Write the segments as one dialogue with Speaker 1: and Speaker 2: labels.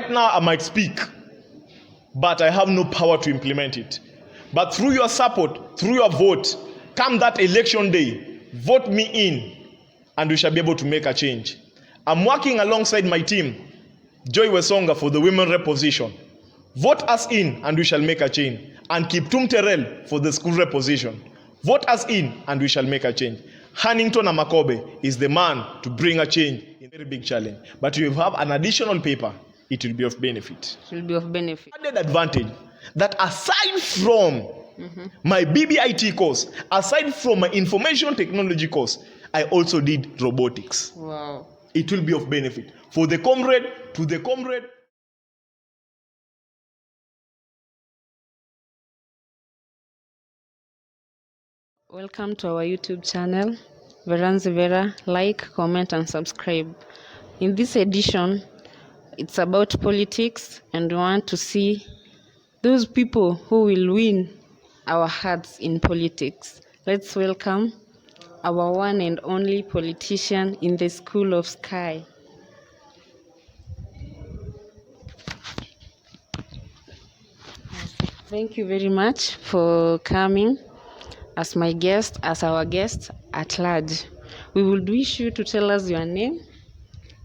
Speaker 1: Right now, I might speak, but I have no power to implement it. But through your support, through your vote, come that election day, vote me in, and we shall be able to make a change. I'm working alongside my team, Joy Wesonga, for the women rep position. Vote us in, and we shall make a change. And Kiptum Terrell for the school rep position. Vote us in, and we shall make a change. Hannington Amakobe is the man to bring a change in a very big challenge. But if you have an additional paper, it will be of benefit.
Speaker 2: It will be of benefit.
Speaker 1: Added advantage that aside from my BBIT course, aside from my information technology course, I also did robotics.
Speaker 2: Wow.
Speaker 1: It will be of benefit for the comrade, to the comrade.
Speaker 2: Welcome to our YouTube channel, Veranzi Vera. Like, comment, and subscribe. In this edition, it's about politics, and we want to see those people who will win our hearts in politics. Let's welcome our one and only politician in the School of Sky. Thank you very much for coming as my guest, as our guest at large. We would wish you to tell us your name,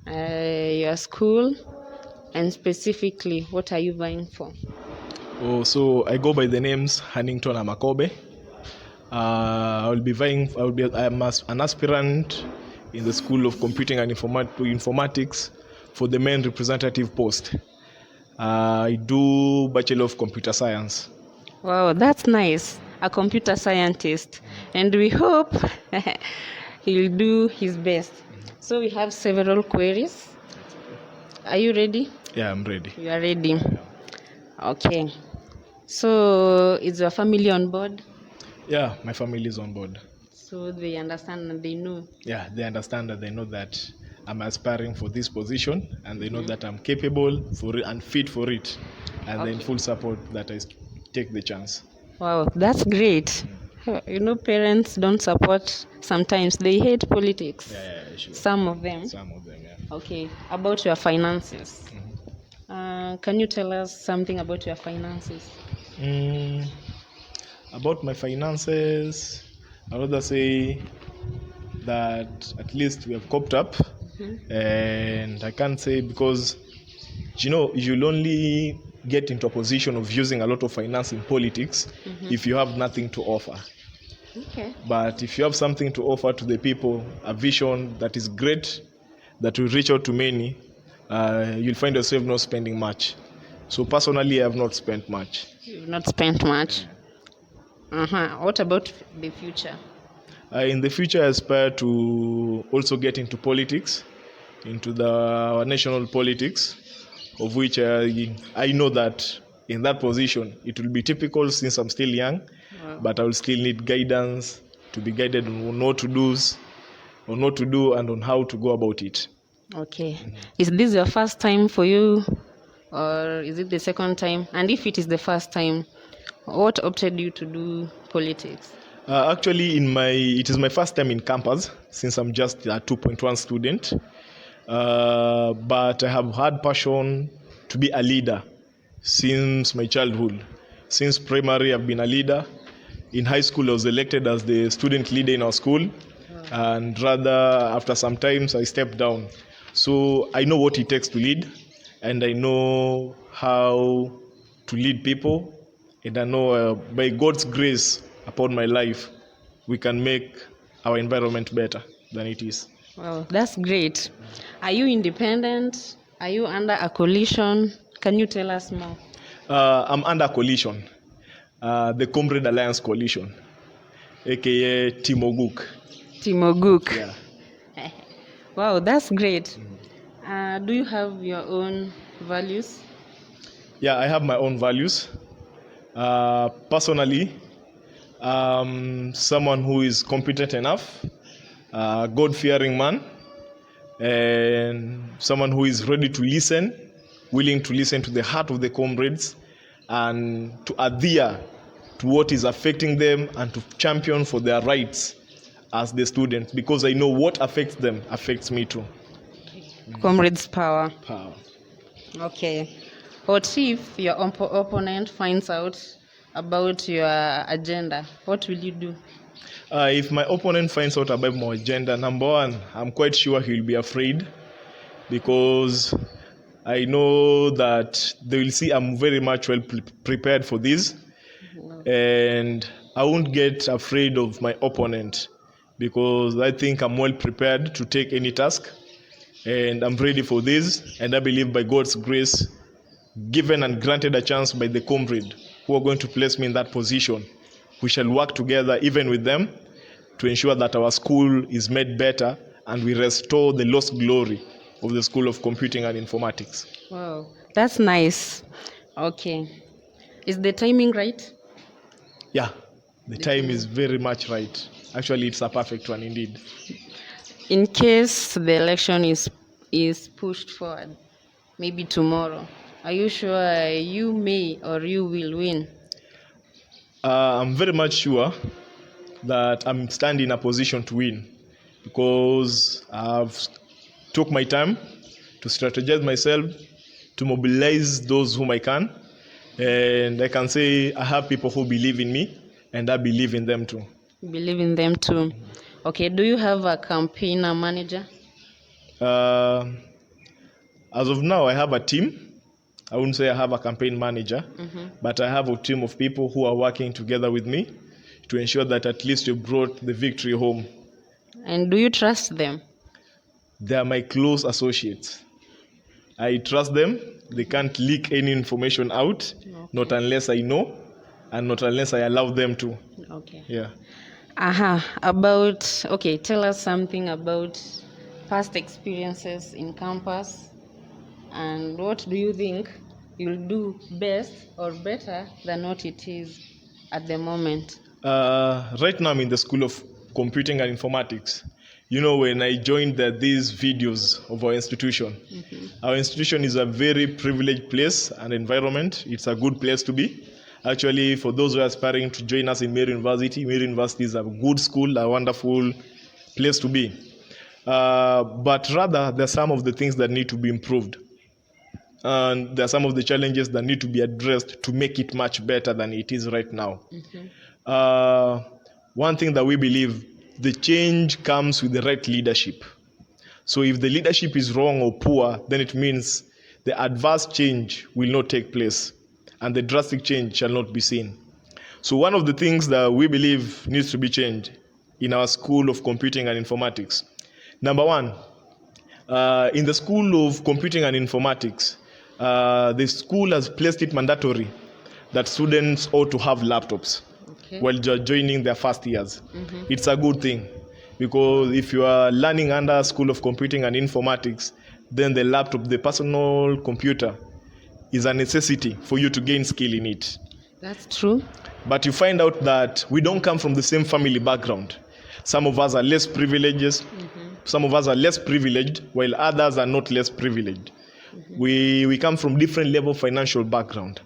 Speaker 2: your school, and specifically what are you vying for?
Speaker 1: Oh, so I go by the names Hannington Amakobe. I'm an aspirant in the School of Computing and Informatics for the main representative post. I do Bachelor of Computer Science.
Speaker 2: Wow, that's nice. A computer scientist. And we hope he'll do his best. So we have several queries. Are you ready?
Speaker 1: Yeah, I'm ready.
Speaker 2: You are ready? Okay. So is your family on board?
Speaker 1: Yeah, my family is on board.
Speaker 2: So they understand and they know?
Speaker 1: Yeah, they understand and they know that I'm aspiring for this position, and they know that I'm capable for it and fit for it, and they're in full support that I take the chance.
Speaker 2: Wow, that's great. You know, parents don't support. Sometimes they hate politics.
Speaker 1: Yeah, sure.
Speaker 2: Some of them.
Speaker 1: Yeah.
Speaker 2: Okay, about your finances. Can you tell us something about your finances?
Speaker 1: About my finances, I'd rather say that at least we have coped up. And I can't say, because you'll only get into a position of using a lot of finance in politics if you have nothing to offer.
Speaker 2: Okay.
Speaker 1: But if you have something to offer to the people, a vision that is great, that will reach out to many, you'll find yourself not spending much. So personally, I have not spent much.
Speaker 2: You've not spent much? What about the future?
Speaker 1: In the future, I aspire to also get into politics, into our national politics, of which I know that in that position it will be typical since I'm still young, but I will still need guidance to be guided on what to do and on how to go about it. Okay.
Speaker 2: Is this your first time for you, or is it the second time? And if it is the first time, what opted you to do politics?
Speaker 1: Actually, it is my first time in campus since I'm just a 2.1 student. But I have had passion to be a leader since my childhood. Since primary, I've been a leader. In high school, I was elected as the student leader in our school. And rather, after some time, I stepped down. So I know what it takes to lead, and I know how to lead people. And I know by God's grace upon my life, we can make our environment better than it is.
Speaker 2: Wow, that's great. Are you independent? Are you under a coalition? Can you tell us more?
Speaker 1: I'm under a coalition, the Comrade Alliance Coalition, aka Timoguk.
Speaker 2: Timoguk.
Speaker 1: Yeah.
Speaker 2: Wow, that's great. Do you have your own values?
Speaker 1: Yeah, I have my own values. Personally, someone who is competent enough, God-fearing man, and someone who is ready to listen, willing to listen to the heart of the comrades, and to adhere to what is affecting them and to champion for their rights as the students, because I know what affects them affects me too.
Speaker 2: Comrades power. Okay. What if your opponent finds out about your agenda? What will you do?
Speaker 1: If my opponent finds out about my agenda, number one, I'm quite sure he'll be afraid because I know that they will see I'm very much well prepared for this, and I won't get afraid of my opponent because I think I'm well prepared to take any task, and I'm ready for this, and I believe by God's grace, given and granted a chance by the comrade who are going to place me in that position, we shall work together even with them to ensure that our school is made better and we restore the lost glory of the School of Computing and Informatics.
Speaker 2: Wow, that's nice. Okay. Is the timing right?
Speaker 1: Yeah, the time is very much right. Actually, it's a perfect one indeed.
Speaker 2: In case the election is pushed forward, maybe tomorrow, are you sure you may or you will win?
Speaker 1: I'm very much sure that I'm standing in a position to win because I've took my time to strategize myself, to mobilize those whom I can, and I can say I have people who believe in me, and I believe in them too.
Speaker 2: Believe in them too. Okay, do you have a campaigner manager?
Speaker 1: Uh, as of now, I have a team. I wouldn't say I have a campaign manager, but I have a team of people who are working together with me to ensure that at least we brought the victory home.
Speaker 2: And do you trust them?
Speaker 1: They are my close associates. I trust them. They can't leak any information out, not unless I know, and not unless I allow them to.
Speaker 2: Okay.
Speaker 1: Yeah.
Speaker 2: Tell us something about past experiences in campus, and what do you think you'll do best or better than what it is at the moment?
Speaker 1: Right now I'm in the School of Computing and Informatics. You know, when I joined these videos of our institution, our institution is a very privileged place and environment. It's a good place to be. Actually, for those who are aspiring to join us in Mary University is a good school, a wonderful place to be. But rather, there are some of the things that need to be improved. And there are some of the challenges that need to be addressed to make it much better than it is right now. One thing that we believe, the change comes with the right leadership. So if the leadership is wrong or poor, then it means the adverse change will not take place and the drastic change shall not be seen. So one of the things that we believe needs to be changed in our School of Computing and Informatics. Number one, in the School of Computing and Informatics, the school has placed it mandatory that students ought to have laptops while joining their first years. It's a good thing because if you are learning under School of Computing and Informatics, then the laptop, the personal computer, is a necessity for you to gain skill in it.
Speaker 2: That's true.
Speaker 1: But you find out that we don't come from the same family background. Some of us are less privileged, some of us are less privileged, while others are not less privileged. We come from different level of financial background.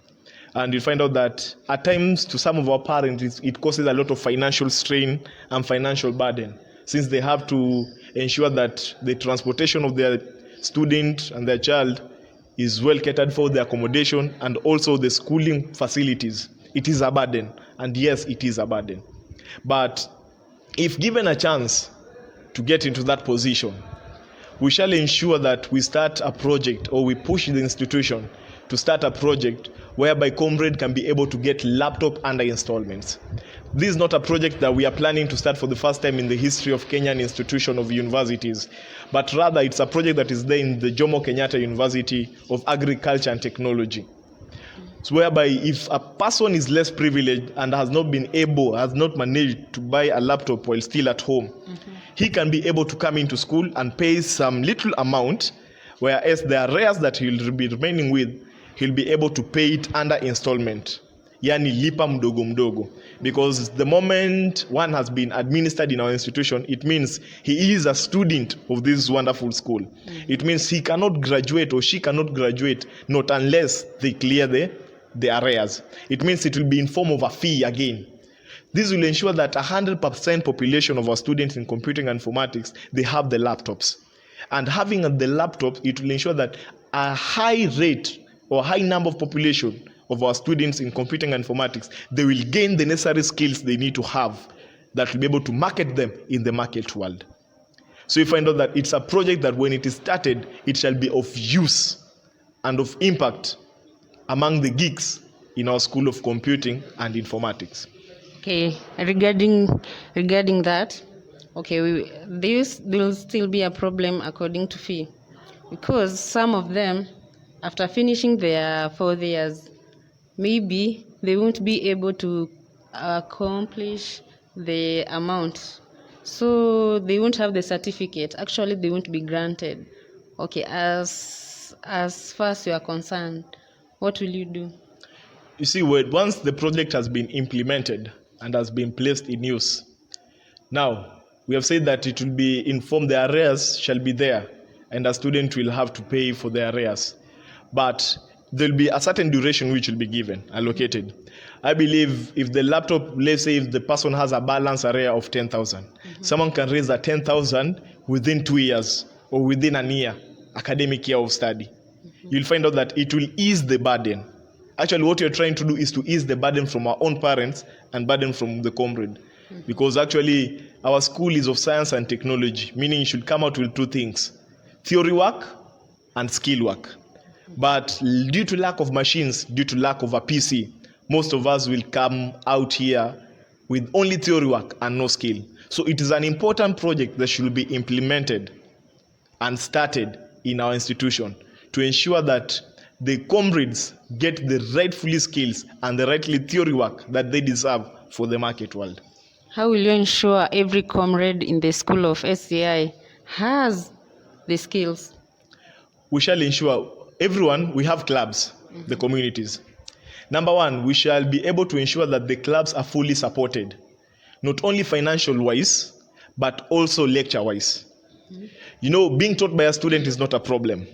Speaker 1: And you find out that at times to some of our parents, it causes a lot of financial strain and financial burden, since they have to ensure that the transportation of their student and their child is well catered for, the accommodation, and also the schooling facilities. It is a burden, and yes, it is a burden. But if given a chance to get into that position, we shall ensure that we start a project, or we push the institution to start a project whereby comrade can be able to get laptop under installments. This is not a project that we are planning to start for the first time in the history of Kenyan institution of universities, but rather it's a project that is there in the Jomo Kenyatta University of Agriculture and Technology. So whereby if a person is less privileged and has not managed to buy a laptop while still at home, he can be able to come into school and pay some little amount, whereas the arrears that he'll be remaining with, he'll be able to pay it under installment. Yani lipa mdogo mdogo. Because the moment one has been administered in our institution, it means he is a student of this wonderful school. It means he cannot graduate or she cannot graduate not unless they clear the arrears. It means it will be in form of a fee again. This will ensure that 100% population of our students in computing and informatics, they have the laptops. And having the laptops, it will ensure that a high rate or high number of population of our students in computing and informatics, they will gain the necessary skills they need to have that will be able to market them in the market world. So you find out that it's a project that when it is started, it shall be of use and of impact among the geeks in our School of Computing and Informatics.
Speaker 2: Okay, regarding that, okay, there will still be a problem according to fee, because some of them, after finishing their 4 years, maybe they won't be able to accomplish the amount, so they won't have the certificate. Actually, they won't be granted. Okay, as far as you are concerned, what will you do?
Speaker 1: You see, once the project has been implemented and has been placed in use, now we have said that it will be informed the arrears shall be there and a student will have to pay for the arrears. But there will be a certain duration which will be given, allocated. I believe if the laptop, let's say if the person has a balance arrear of 10,000, someone can raise that 10,000 within 2 years or within an year, academic year of study. You'll find out that it will ease the burden. Actually, what you're trying to do is to ease the burden from our own parents and burden from the comrade. Because actually, our school is of science and technology, meaning you should come out with 2 things, theory work and skill work. But due to lack of machines, due to lack of a PC, most of us will come out here with only theory work and no skill. So it is an important project that should be implemented and started in our institution to ensure that the comrades get the rightfully skills and the rightly theory work that they deserve for the market world.
Speaker 2: How will you ensure every comrade in the school of SCI has the skills?
Speaker 1: We shall ensure everyone, we have clubs, the communities. Number one, we shall be able to ensure that the clubs are fully supported, not only financial wise, but also lecture wise. You know, being taught by a student is not a problem.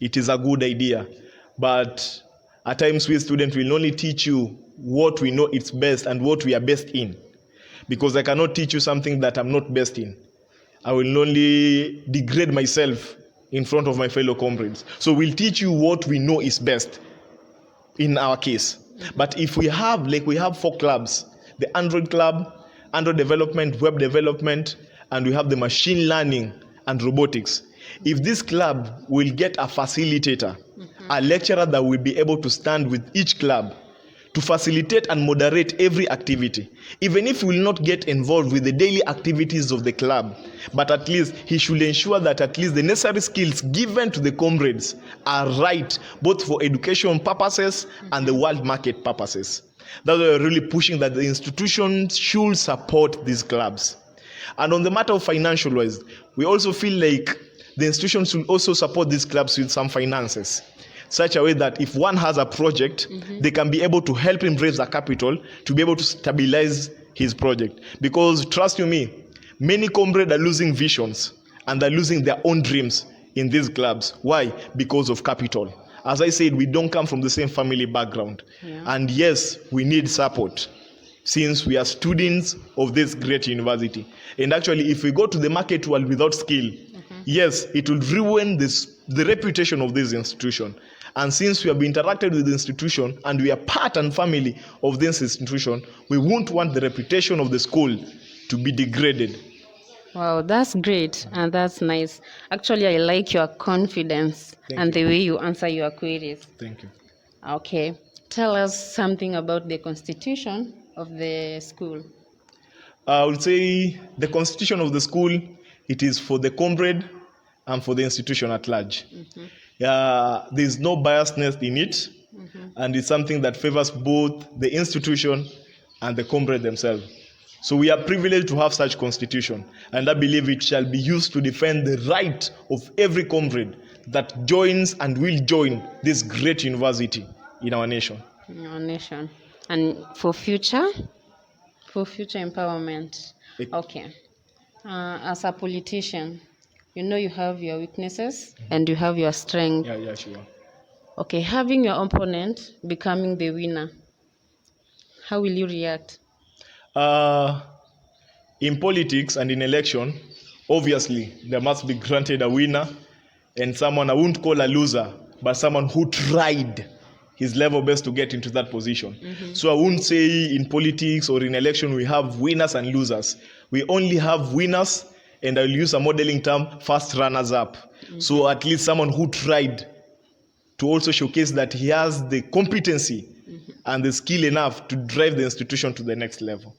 Speaker 1: It is a good idea. But at times we students will only teach you what we know it's best and what we are best in. Because I cannot teach you something that I'm not best in. I will only degrade myself in front of my fellow comrades. So we'll teach you what we know is best in our case. But if we have 4 clubs, the Android club, Android development, web development, and we have the machine learning and robotics. If this club will get a facilitator, a lecturer that will be able to stand with each club to facilitate and moderate every activity, even if he will not get involved with the daily activities of the club, but at least he should ensure that at least the necessary skills given to the comrades are right, both for education purposes and the world market purposes. That's why we're really pushing that the institutions should support these clubs. And on the matter of financial wise, we also feel like the institutions should also support these clubs with some finances, such a way that if one has a project, they can be able to help him raise the capital to be able to stabilize his project. Because trust you me, many comrades are losing visions and they're losing their own dreams in these clubs. Why? Because of capital. As I said, we don't come from the same family background. And yes, we need support since we are students of this great university. And actually, if we go to the market world without skill, yes, it will ruin the reputation of this institution. And since we have interacted with the institution and we are part and family of this institution, we won't want the reputation of the school to be degraded.
Speaker 2: Wow, that's great and that's nice. Actually, I like your confidence and the way you answer your queries.
Speaker 1: Thank you.
Speaker 2: Okay, tell us something about the constitution of the school.
Speaker 1: I would say the constitution of the school, it is for the comrade and for the institution at large. There's no biasness in it, and it's something that favors both the institution and the comrade themselves. So we are privileged to have such constitution, and I believe it shall be used to defend the right of every comrade that joins and will join this great university in our nation.
Speaker 2: And for future empowerment. Okay. As a politician, you know you have your weaknesses and you have your strength.
Speaker 1: Yeah, sure.
Speaker 2: Okay, having your opponent becoming the winner, how will you react?
Speaker 1: In politics and in election, obviously there must be granted a winner and someone I won't call a loser, but someone who tried his level best to get into that position. So I wouldn't say in politics or in election we have winners and losers. We only have winners, and I'll use a modeling term, first runners up. So at least someone who tried to also showcase that he has the competency and the skill enough to drive the institution to the next level.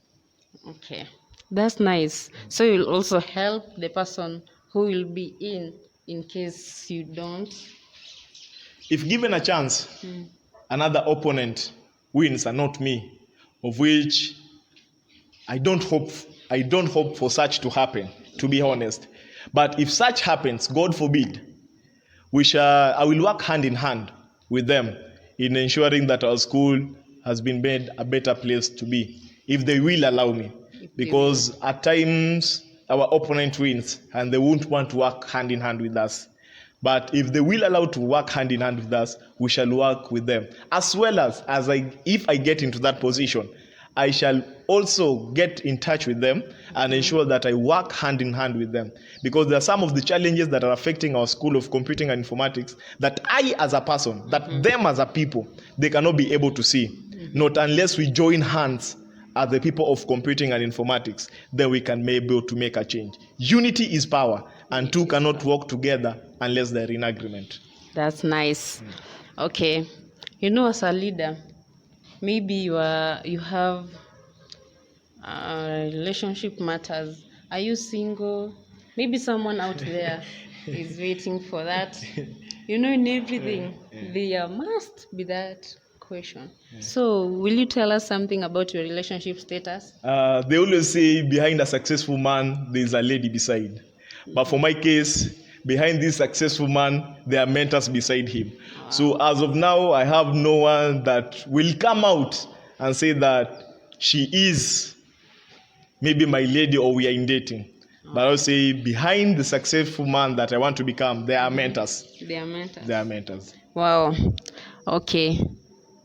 Speaker 2: Okay, that's nice. So you'll also help the person who will be in case you don't.
Speaker 1: If given a chance, another opponent wins and not me, of which I don't hope for such to happen, to be honest. But if such happens, God forbid, I will work hand in hand with them in ensuring that our school has been made a better place to be, if they will allow me. Because at times our opponent wins and they won't want to work hand in hand with us. But if they will allow to work hand in hand with us, we shall work with them. As well as if I get into that position, I shall also get in touch with them and ensure that I work hand in hand with them. Because there are some of the challenges that are affecting our School of Computing and Informatics that I as a person, that them as a people, they cannot be able to see. Not unless we join hands as the people of computing and informatics, then we can be able to make a change. Unity is power, and two cannot work together unless they're in agreement.
Speaker 2: That's nice. Okay. As a leader, maybe you have relationship matters. Are you single? Maybe someone out there is waiting for that. In everything, there must be that question. So, will you tell us something about your relationship status?
Speaker 1: They always say behind a successful man, there's a lady beside. But for my case, behind this successful man, there are mentors beside him. Wow. So as of now, I have no one that will come out and say that she is maybe my lady or we are in dating. But I'll say behind the successful man that I want to become, there are mentors.
Speaker 2: There are mentors.
Speaker 1: There are mentors.
Speaker 2: Wow. Okay.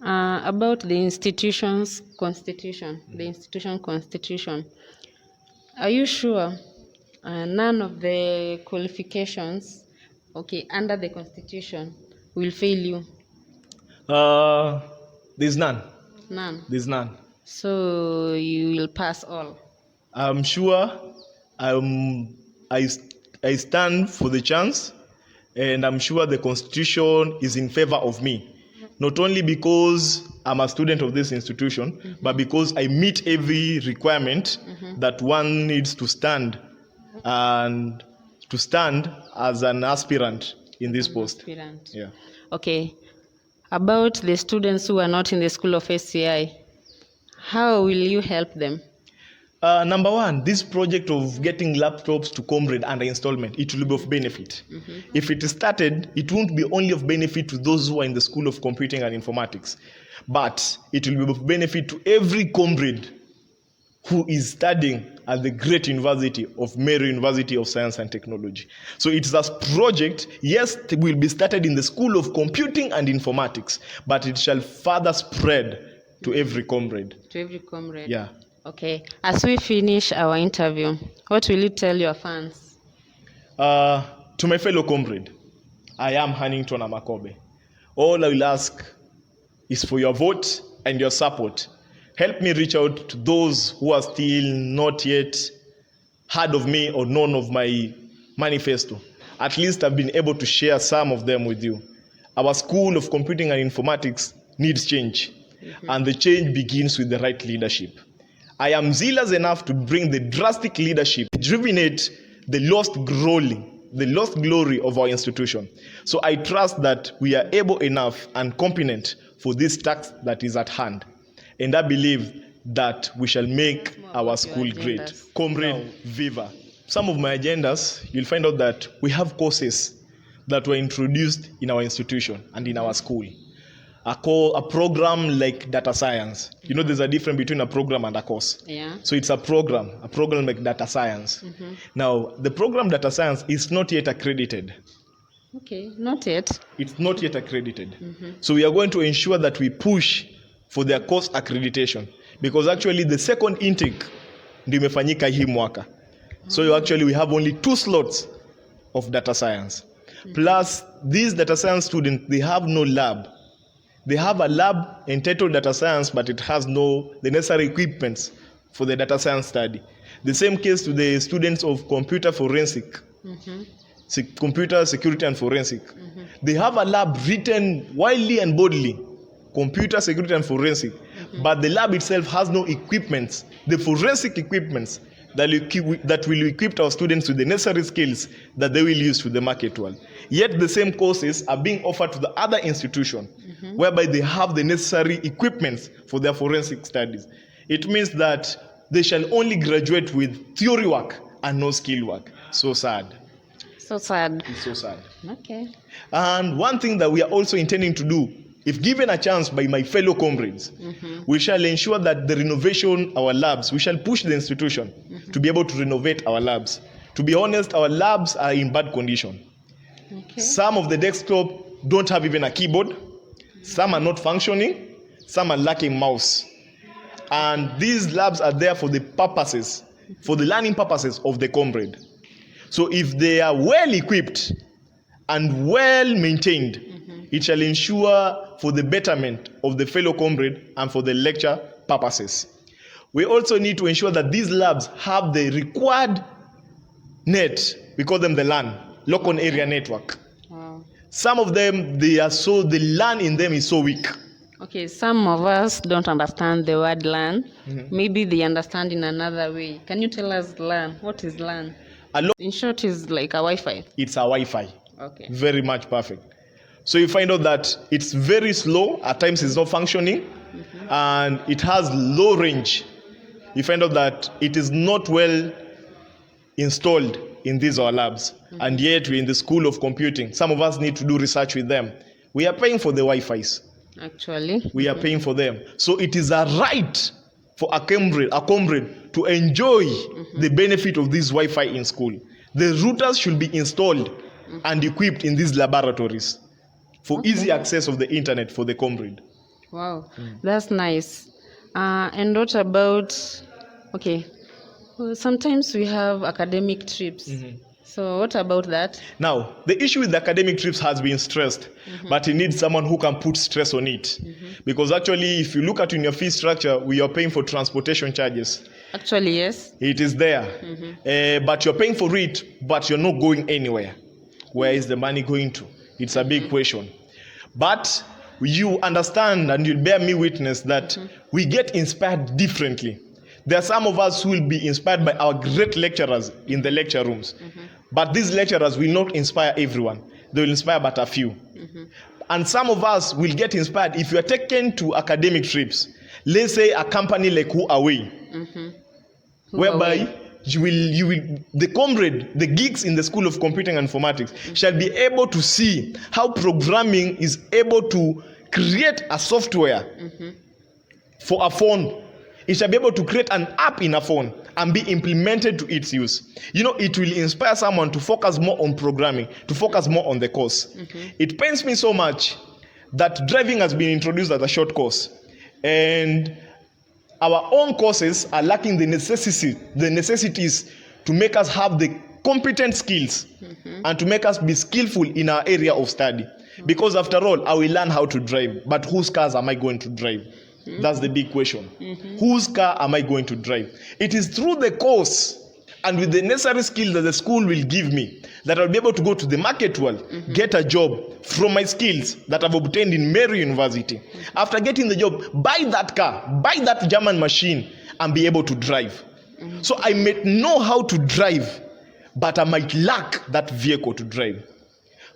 Speaker 2: About the institution's constitution, the institution constitution, are you sure none of the qualifications, under the constitution will fail you?
Speaker 1: There's none.
Speaker 2: None.
Speaker 1: There's none.
Speaker 2: So you will pass all.
Speaker 1: I'm sure. I stand for the chance, and I'm sure the constitution is in favor of me. Not only because I'm a student of this institution, but because I meet every requirement that one needs to stand and to stand as an aspirant in this post.
Speaker 2: Aspirant.
Speaker 1: Yeah.
Speaker 2: Okay. About the students who are not in the School of SCI, how will you help them?
Speaker 1: Number one, this project of getting laptops to Comrade under installment, it will be of benefit. If it is started, it won't be only of benefit to those who are in the School of Computing and Informatics, but it will be of benefit to every Comrade who is studying at the great university of Mary University of Science and Technology. So it's a project, yes, it will be started in the School of Computing and Informatics, but it shall further spread to every Comrade.
Speaker 2: To every Comrade.
Speaker 1: Yeah.
Speaker 2: Okay. As we finish our interview, what will you tell your fans?
Speaker 1: To my fellow comrade, I am Hannington Amakobe. All I will ask is for your vote and your support. Help me reach out to those who are still not yet heard of me or known of my manifesto. At least I've been able to share some of them with you. Our School of Computing and Informatics needs change, and the change begins with the right leadership. I am zealous enough to bring the drastic leadership, rejuvenate the lost glory of our institution. So I trust that we are able enough and competent for this task that is at hand. And I believe that we shall make our school great. Comrade Viva. Some of my agendas, you'll find out that we have courses that were introduced in our institution and in our school. A program like data science. There's a difference between a program and a course.
Speaker 2: Yeah.
Speaker 1: So it's a program like data science. Now, the program data science is not yet accredited.
Speaker 2: Okay, not yet.
Speaker 1: It's not yet accredited. So we are going to ensure that we push for their course accreditation, because actually the second intake ndio imefanyika hii mwaka. So actually we have only 2 slots of data science. Plus, these data science students, they have no lab. They have a lab entitled data science, but it has the necessary equipments for the data science study. The same case to the students of computer forensic, computer security and forensic. They have a lab written widely and boldly, computer security and forensic, but the lab itself has no equipments, the forensic equipments that will equip our students with the necessary skills that they will use to the market world. Yet the same courses are being offered to the other institution, whereby they have the necessary equipments for their forensic studies. It means that they shall only graduate with theory work and no skill work. So sad.
Speaker 2: So sad.
Speaker 1: It's so sad.
Speaker 2: Okay.
Speaker 1: And one thing that we are also intending to do, if given a chance by my fellow comrades, we shall ensure that the renovation our labs, we shall push the institution to be able to renovate our labs. To be honest, our labs are in bad condition.
Speaker 2: Okay.
Speaker 1: Some of the desktop don't have even a keyboard. Some are not functioning. Some are lacking mouse. And these labs are there for the purposes, for the learning purposes of the comrade. So if they are well equipped and well maintained, it shall ensure for the betterment of the fellow comrade and for the lecture purposes. We also need to ensure that these labs have the required net, we call them the LAN, local area network.
Speaker 2: Wow.
Speaker 1: Some of them, the LAN in them is so weak.
Speaker 2: Okay, some of us don't understand the word LAN. Maybe they understand in another way. Can you tell us LAN? What is LAN? In short, it's like a Wi-Fi.
Speaker 1: It's a Wi-Fi.
Speaker 2: Okay.
Speaker 1: Very much perfect. So you find out that it's very slow, at times it's not functioning, and it has low range. You find out that it is not well installed in these our labs, and yet we're in the school of computing. Some of us need to do research with them. We are paying for the Wi-Fis.
Speaker 2: Actually.
Speaker 1: We are paying for them. So it is a right for a comrade to enjoy the benefit of this Wi-Fi in school. The routers should be installed and equipped in these laboratories for easy access of the internet for the comrade.
Speaker 2: Wow, that's nice. And what about, okay, well, sometimes we have academic trips. So what about that?
Speaker 1: Now, the issue with the academic trips has been stressed, but you need someone who can put stress on it. Because actually, if you look at in your fee structure, we are paying for transportation charges.
Speaker 2: Actually, yes.
Speaker 1: It is there. But you're paying for it, but you're not going anywhere. Where is the money going to? It's a big question. But you understand and you'll bear me witness that we get inspired differently. There are some of us who will be inspired by our great lecturers in the lecture rooms. But these lecturers will not inspire everyone. They will inspire but a few. And some of us will get inspired if you are taken to academic trips. Let's say a company like Huawei, whereby the comrade, the geeks in the School of Computing and Informatics shall be able to see how programming is able to create a software for a phone. It shall be able to create an app in a phone and be implemented to its use. You know, it will inspire someone to focus more on programming, to focus more on the course. It pains me so much that driving has been introduced as a short course. And our own courses are lacking the necessities to make us have the competent skills and to make us be skillful in our area of study. Because after all, I will learn how to drive, but whose cars am I going to drive? That's the big question. Whose car am I going to drive? It is through the course and with the necessary skills that the school will give me that I'll be able to go to the market world, get a job from my skills that I've obtained in Mary University. After getting the job, buy that car, buy that German machine and be able to drive. So I may know how to drive, but I might lack that vehicle to drive.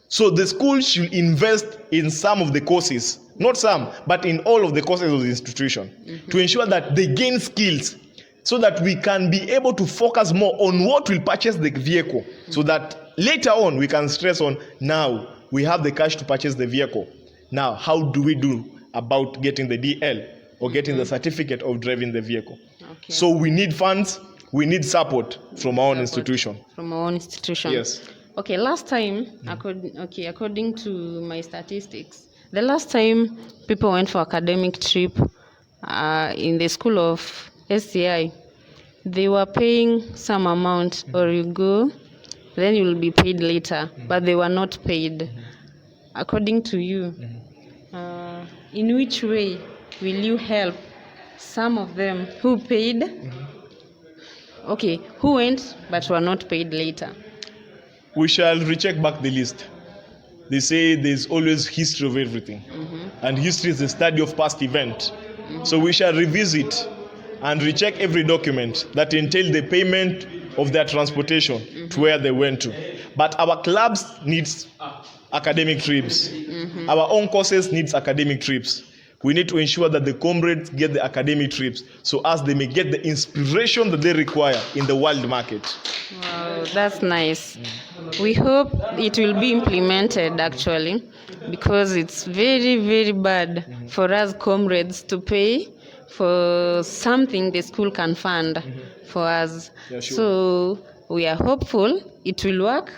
Speaker 1: So the school should invest in some of the courses, not some, but in all of the courses of the institution to ensure that they gain skills so that we can be able to focus more on what will purchase the vehicle so that later on we can stress on now we have the cash to purchase the vehicle. Now, how do we do about getting the DL or getting the certificate of driving the vehicle? Okay. So we need funds, we need support from our own institution.
Speaker 2: From our own institution.
Speaker 1: Yes.
Speaker 2: Okay, last time, according to my statistics, the last time people went for academic trip in the school of SCI, they were paying some amount, or you go, then you will be paid later, but they were not paid. According to you, in which way will you help some of them who paid, who went but were not paid later?
Speaker 1: We shall recheck back the list. They say there's always history of everything, and history is the study of past event. So we shall revisit and recheck every document that entail the payment of their transportation to where they went to. But our clubs needs academic trips. Our own courses needs academic trips. We need to ensure that the comrades get the academic trips so as they may get the inspiration that they require in the world market.
Speaker 2: Wow, that's nice. We hope it will be implemented actually, because it's very, very bad for us comrades to pay for something the school can fund for us.
Speaker 1: Yeah, sure.
Speaker 2: So we are hopeful it will work,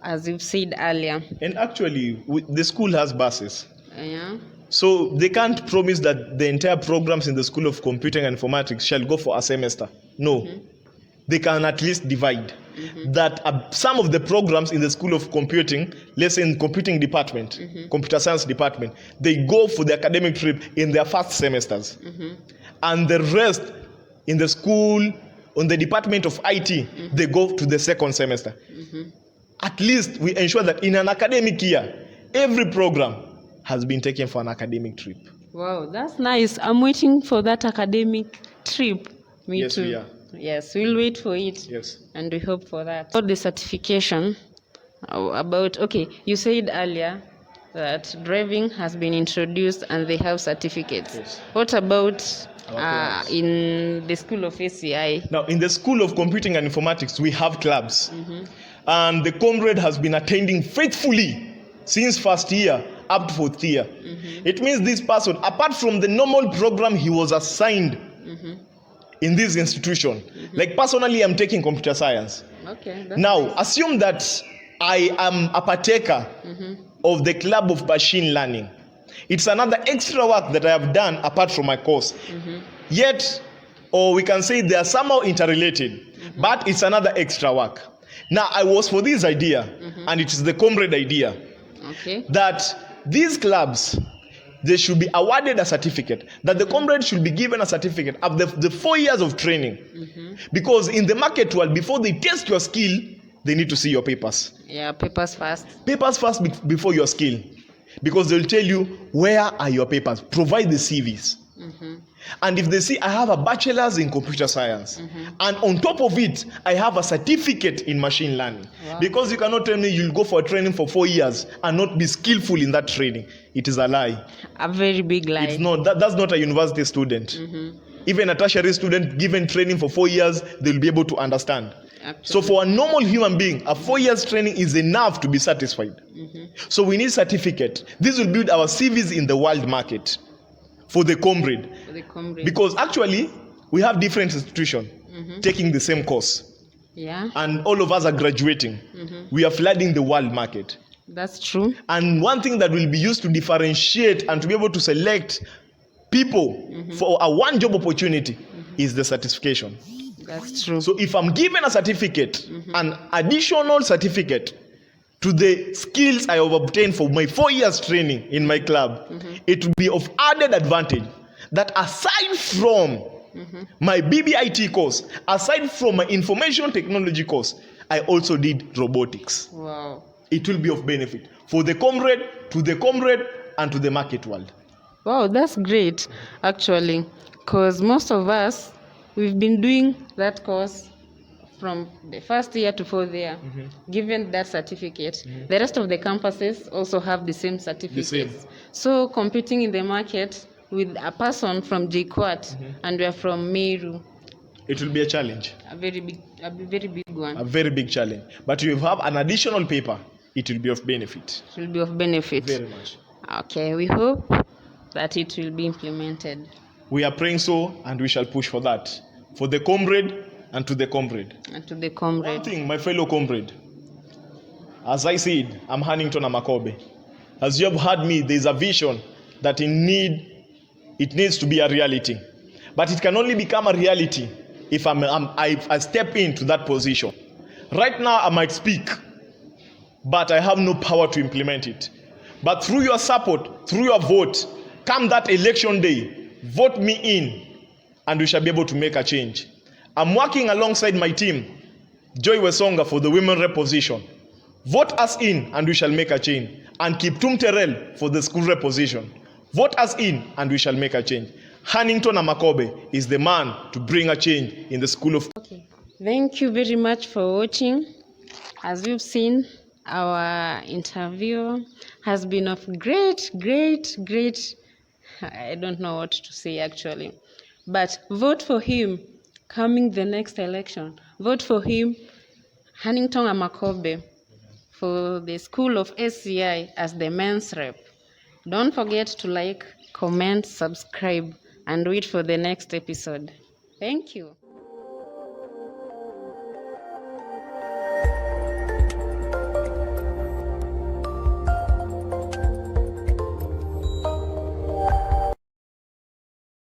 Speaker 2: as you've said earlier.
Speaker 1: And actually, the school has buses.
Speaker 2: Yeah.
Speaker 1: So they can't promise that the entire programs in the School of Computing and Informatics shall go for a semester. No. They can at least divide. That some of the programs in the School of Computing, let's say in computing department, computer science department, they go for the academic trip in their first semesters. And the rest in the school, on the department of IT, they go to the second semester. At least we ensure that in an academic year, every program has been taken for an academic trip.
Speaker 2: Wow, that's nice. I'm waiting for that academic trip. Me
Speaker 1: Yes,
Speaker 2: too.
Speaker 1: we are.
Speaker 2: Yes, we'll wait for it.
Speaker 1: Yes.
Speaker 2: And we hope for that. About the certification, you said earlier that driving has been introduced and they have certificates.
Speaker 1: Yes.
Speaker 2: What about
Speaker 1: Our clubs.
Speaker 2: in the School of ACI?
Speaker 1: Now, in the School of Computing and Informatics, we have clubs. And the comrade has been attending faithfully since first year up to fourth year. It means this person, apart from the normal program he was assigned in this institution, like personally I'm taking computer science.
Speaker 2: Okay. That's
Speaker 1: Now,
Speaker 2: nice.
Speaker 1: assume that I am a partaker of the club of machine learning. It's another extra work that I have done apart from my course. Yet, or we can say they are somehow interrelated, but it's another extra work. Now, I was for this idea, and it is the comrade idea, that these clubs, they should be awarded a certificate, that the comrade should be given a certificate of the 4 years of training. Because in the market world, before they test your skill, they need to see your papers.
Speaker 2: Yeah, papers first.
Speaker 1: Papers first before your skill. Because they'll tell you, where are your papers? Provide the CVs. And if they see I have a bachelor's in computer science, and on top of it, I have a certificate in machine learning.
Speaker 2: Wow.
Speaker 1: Because you cannot tell me you'll go for a training for 4 years and not be skillful in that training. It is a lie.
Speaker 2: A very big lie.
Speaker 1: It's not. That's not a university student. Even a tertiary student given training for 4 years, they'll be able to understand.
Speaker 2: Actually.
Speaker 1: So for a normal human being, a 4 years training is enough to be satisfied. So we need certificate. This will build our CVs in the world market for the comrade. Because actually, we have different institutions taking the same course.
Speaker 2: Yeah.
Speaker 1: And all of us are graduating. We are flooding the world market.
Speaker 2: That's true.
Speaker 1: And one thing that will be used to differentiate and to be able to select people for a one job opportunity is the certification.
Speaker 2: That's true.
Speaker 1: So if I'm given a certificate, an additional certificate to the skills I have obtained for my 4 years training in my club, it will be of added advantage that aside from my BBIT course, aside from my information technology course, I also did robotics.
Speaker 2: Wow.
Speaker 1: It will be of benefit for the comrade, and to the market world.
Speaker 2: Wow, that's great, actually, because most of us, we've been doing that course from the first year to fourth year, given that certificate. The rest of the campuses also have the same certificates. So competing in the market with a person from JKUAT and we are from Meru,
Speaker 1: it will be a challenge.
Speaker 2: a very big one.
Speaker 1: A very big challenge. But if you have an additional paper, it will be of benefit.
Speaker 2: It will be of benefit.
Speaker 1: Very much.
Speaker 2: Okay, we hope that it will be implemented.
Speaker 1: We are praying so, and we shall push for that. For the comrade and to the comrade.
Speaker 2: And to the comrade.
Speaker 1: One thing, my fellow comrade, as I said, I'm Hannington Amakobe. As you have heard me, there is a vision that it needs to be a reality. But it can only become a reality if I step into that position. Right now, I might speak, but I have no power to implement it. But through your support, through your vote, come that election day, vote me in, and we shall be able to make a change. I'm working alongside my team, Joy Wesonga, for the women rep position. Vote us in, and we shall make a change. And keep Tum Terrell for the school rep position. Vote us in, and we shall make a change. Hannington Amakobe is the man to bring a change in the school of...
Speaker 2: Okay. Thank you very much for watching. As you've seen, our interview has been of great, I don't know what to say actually. But vote for him coming the next election. Vote for him, Hannington Amakobe, for the School of SCI as the men's rep. Don't forget to like, comment, subscribe, and wait for the next episode. Thank you.